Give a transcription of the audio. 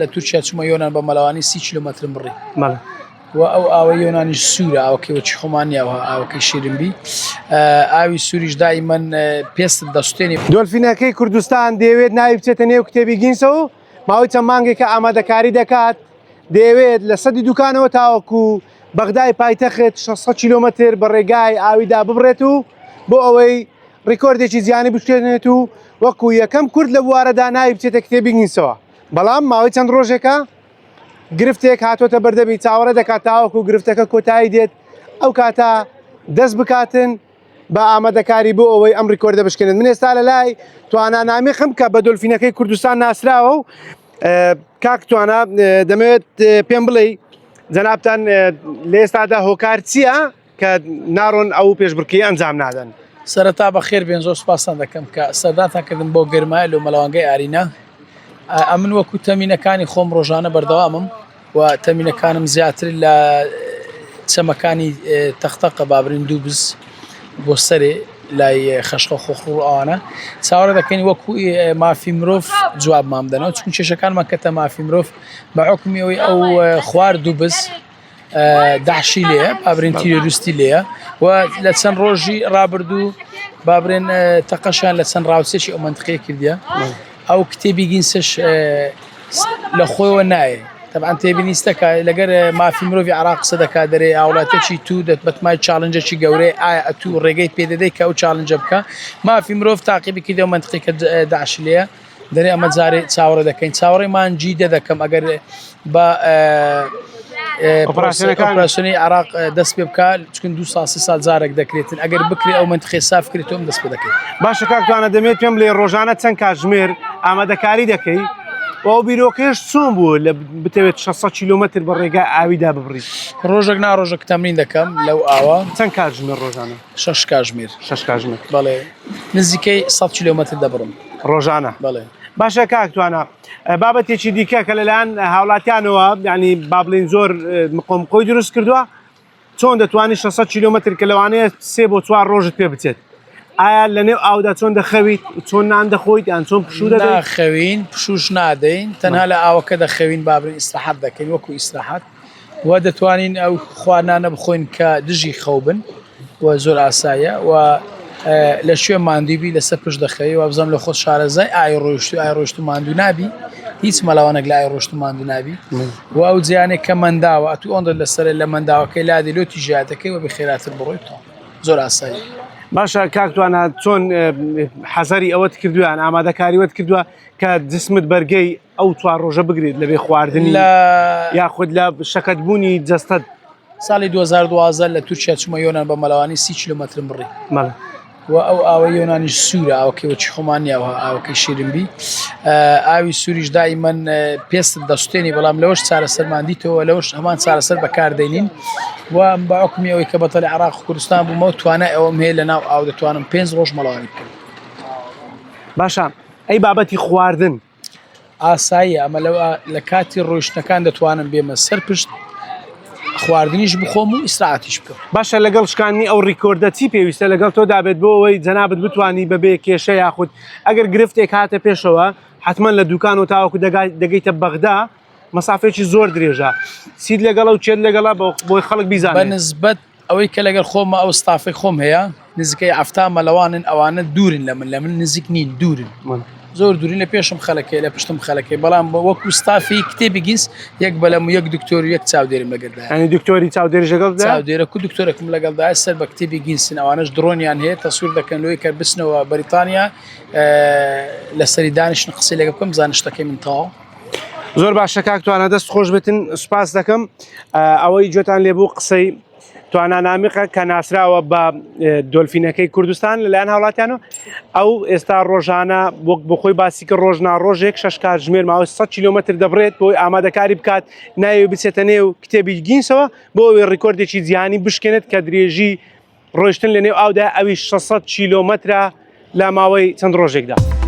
لە تورکیا چوومە یۆنان بە مەلەوانی 30 کیلۆمەتر بڕی و ئەو ئاوە یۆنانیش سوورە ئاوەکەوەی خۆمانیاوە ئاوەکەی شیرنبی ئاوی سووریش دائیمەن پێست دەستێنی. دۆلفینەکەی کوردستان دەیەوێت ناوی بچێتە نێو کتێبی گینسەوە ماوەی چەند مانگێکە ئامادەکاری دەکات دەیەوێت لە سەدی دوکانەوە تاوەکو بەغدای پایتەخت 600 کیلۆمەتر بە ڕێگای ئاویدا ببڕێت و بۆ ئەوەی ڕیکۆردێکی زیانی بشکێنێت و وەکو یەکەم کورد لە بوارەدا ناوی بچێتە کتێبی گینسەوە. بەڵام ماوەی چەند ڕۆژێکە گرفتێک هاتۆتە بەردەبی چاوەڕێ دەکات تاوەکو گرفتەکە کۆتایی دێت ئەو کاتە دەست بکاتن بە ئامادەکاری بۆ ئەوەی ئەم ریکۆردە بشکێنن. من ئێستا لە لای توانانامێخم کە بە دۆلفینەکەی کوردستان ناسراوە و کاک توانە دەمەوێت پێم بڵێ جەنابتان لە ئێستادا هۆکار چییە کە ناڕۆن ئەو پێشبڕکێی ئەنجام نادەن؟ سەرەتا بەخێر بێن زۆر سوپاسان دەکەم کە سەردانتانکردن بۆ گەرمایە لە مەلەوانگەی ئارینە. ئەمن وەکو تەمینەکانی خۆم ڕۆژانە بەردەوامم و تەمینەکانم زیاتر لە چەمەکانی تەختەقە بابرین دوو بز بۆ سەرێ لای خەشخە خۆخڕ ئەوانە چاوەڕێ دەکەین وەکو مافی مرۆڤ جواب مام دەنەوە چون کێشەکانمان کەتە مافی مرۆڤ بە حکمیەوەی ئەو خوار دوو بز داعشی لێە بابرین تیرۆریستی لێە و لە چەند ڕۆژی ڕابردوو بابرێن تەقەشیان لە چەند ڕاوچێکی ئەو مەنتقەیە کردیە ئەو کتێبی گینسش لە خۆیەوە نایە طبعا تێبینیستەکە لەگەر مافی مرۆڤی عراق قسە دەکات دەرێ ئاوڵاتێکی تو بەتمای چالنجێکی گەورەی ئایا تو ڕێگەی پێدەدەی کە ئەو چالنجە بکە مافی مرۆڤ تاقیبی کردەوە مەنتقەی کە داعش لێە دەرێ ئەمە جارێ چاوەڕێ دەکەین چاوەڕێمان جیدە دەکەم ئەگەر بە ئۆپراسیۆنی عراق دەست پێ بکات چکن 2 سال جارێک دەکرێتن ئەگەر بکرێ ئەو مەنتقەی ساف کردێتەوە دەست پێ دەکەین. باشە کاکتوانە دەمێت پێم بڵێ ڕۆژانە چەند کاتژمێر ئامادەکاری دەکەی ئەو بیرۆکەش چۆن بوو لە بتەوێت 600 کیلۆمەتر بە ڕێگای ئاویدا ببڕیت؟ ڕۆژێک ڕۆژێک تەمرین دەکەم لەو ئاوە. چەند کاتژمێر ڕۆژانە؟ 6 کاتژمێر. 6 کاتژمێر بەڵێ نزیکەی 100 کیلۆمەتر دەبڕم ڕۆژانە. بەڵێ باشە کاکتوانە بابەتێکی دیکە کە لەلایەن هاوڵاتیانەوە ینی با بڵێن زۆر مقۆمقۆی دروست کردووە چۆن دەتوانانی 600 کیلۆمەتر کە لەوانەیە 3 بۆ 4 ڕۆژت پێ بچێت ئایا لە نێو ئاودا چۆن دەخەویت چۆن نان دەخۆیت یان چۆن پشوو دەدەیت؟ ناخەوین پشوش نادەین تەنها لە ئاوەکە دەخەوین بابرین ئیستراحەت دەکەین وەکو ئیستراحەت و دەتوانین ئەو خوانانە بخۆین کە دژی خەوبن و زۆر ئاسایە و لە شوێ ماندووبی لەسەر پشت دەخەوی و بزەم لە خۆ شارەزای ئای ڕۆیشت و ماندوو نابی هیچ مەلەوانێک لە ئای ڕۆشت و ماندوو نابی و ئەو جیانێک کە منداوە ئەتو ئۆندە لەسەر لە منداوەکەی لادی لۆتی ژیاتەکەی و بخێراتر بڕۆیتەوە زۆر ئاسایی. باشە کاکتوانە چۆن حەزەری ئەوەت کردووان ئامادەکاریوەت کردووە کە جسمت بەرگەی ئەو 4 ڕۆژە بگرێت لەبێ خواردنی یاخود لە شەکەتبوونی جەستەت؟ ساڵی 2012 لە تورکیا چوومە یۆنان بە مەلەوانی 30 کیلۆمەتر بڕی و ئەو ئاوە یۆنانیش سوورە ئاوەکەوەی خۆمانیاوە ئاوەکەی شیرنبی ئاوی سووریش دائیمەن پێست دەستێنی بەڵام لەوەش چارەسەرماندیتەوە لەوەش هەمان چارەسەر بەکاردێنین و بە حکمیەوەی کە بەتەڵی عراق و کوردستان بوومەوە توانای ئەوەم هەیە لە ناو ئاو دەتوانم 5 ڕۆژ مەڵەوانی بکەم. باشە ئەی بابەتی خواردن ئاساییە ئەمە لە کاتی ڕۆیشتەکان دەتوانم بێمە سەر پشت خواردنیش بخۆم و ئیسراحەتیش بکەم. باشە لەگەڵ شکاندنی ئەو ڕیکۆردە چی پێویستە لەگەڵ تۆ دابێت بۆ ئەوەی جەنابەت بتوانی بەبێ کێشە یاخود ئەگەر گرفتێک هاتە پێشەوە حتمما لە دوکان و تاوەکو دەگەیتە بەغدا مەسافێکی زۆر درێژە چیت لەگەڵە و چێت لەگەڵا بۆی خەڵک بیزانێت؟ بەنسبەت ئەوەی کە لەگەڵ خۆمە ئەو ستافی خۆم هەیە نزیکەی 7 مەلەوانن ئەوانە دوورن لە من نزیک نین دوورن زۆر دوورین لە پێشم خەلەکەی لە پشتم خەلەکەی بەڵام وەکو ستافی کتێبی گینس یەک بەلەم و یەک دکتۆر و یەک چاودێرم لەگەڵدا ینی دکتۆری چاودێریش لەگەڵدا؟ چاودێرە و دکتۆرێکم لەگەڵدا سەر بە کتێبی گینسن ئەوانەش درۆنیان هەیە تەسوور دەکەن لۆی کە بچنەوە بەریتانیا لەسەری دانیشتن قسەی لەگە بکەم زانە شتەکەی من تەواو. زۆر باشە کاکتوانە دەست خۆش بێتن سوپاس دەکەم ئەوەی گوێتان لێبوو قسەی توانانامیقە کە ناسراوە بە دۆلفینەکەی کوردستان لەلایەن هاوڵاتیانەوە ئەو ئێستا ڕۆژانە وەک بۆ خۆی باسی کە ڕۆژێک 6 کاتژمێر ماوەی 100 کیلۆمەتر دەبڕێت بۆی ئامادەکاری بکات ناوی بچێتە نێو کتێبی گینسەوە بۆ ئەوەی ڕیکۆردێکی جیهانی بشکێنێت کە درێژی ڕۆیشتن لە نێو ئاودا ئەوی 600 کیلۆمەترە لە ماوەی چەند ڕۆژێکدا.